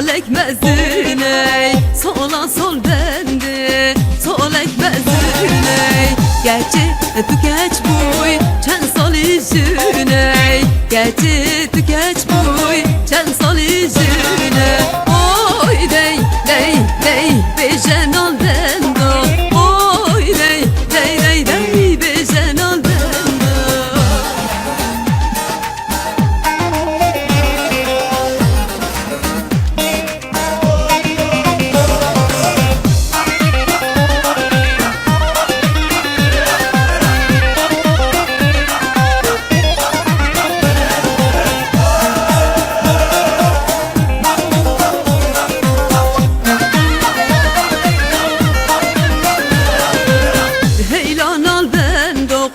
sol ekmezine, sola sol bende, sol ekmezine. Gerçi tükeç buy, çen sol yüzüne. Gerçi tükeç buy, çen sol yüzüne. Oy dey, dey, dey, bejen ol bendo. Oy dey, dey, dey, dey, bejen ol bendo.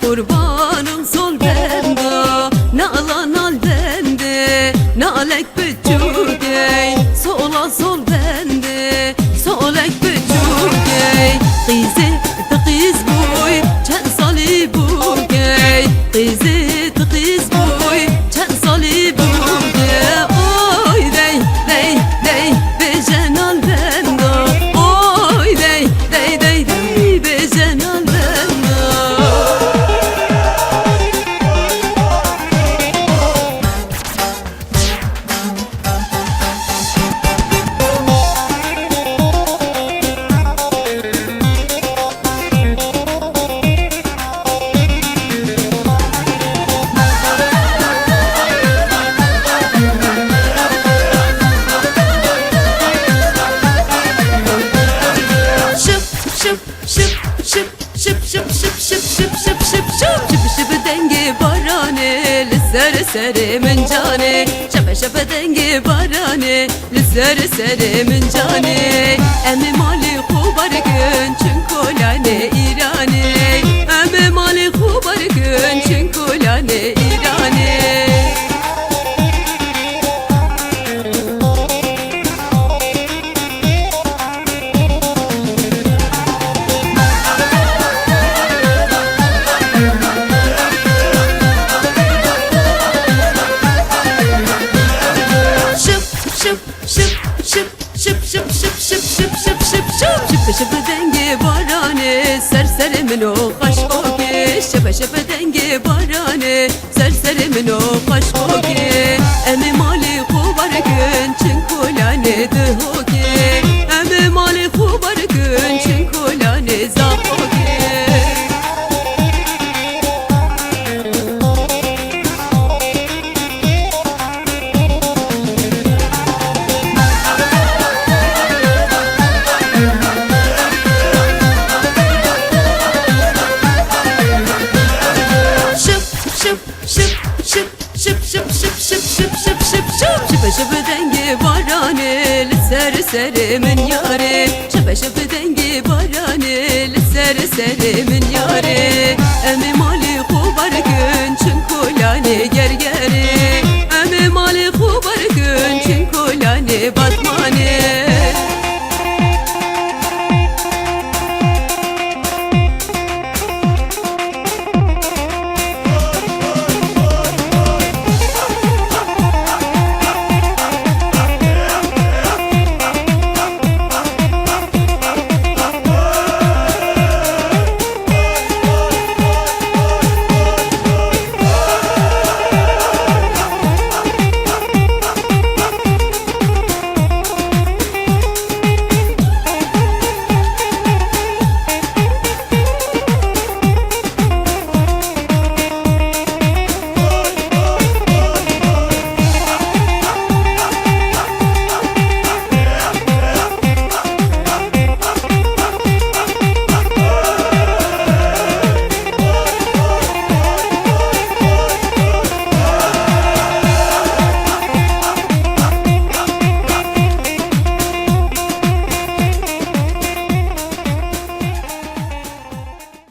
Kurbanım sol bendo, nalan al bende, nalek büçükey. Sola sol bende, solek büçükey. Kızı tıkız boy, çen sali bugey. Kızı tıkız boy, çen sali bugey. Oy dey, dey, dey, bejen al bendo. Oy dey, dey, dey, dey, bejen al bendo. Dengi barane, lissere sere min cane. Şape şape dengi barane, lissere sere min cane. Emi mali kubar gün çünkulane İrane. Emi mali kubar gün çünkulane İrane. Şıpı dengi barane, serserimin o kaşkoki. Şıpı dengi barane, serserimin o kaşkoki. Emi mali kubar gün çünkulane dıhoki. Emi mali kubar gün çünkulane zahoki. Şıpı dengi barane, lissere sere min yare. Şıpı dengi barane, lissere sere min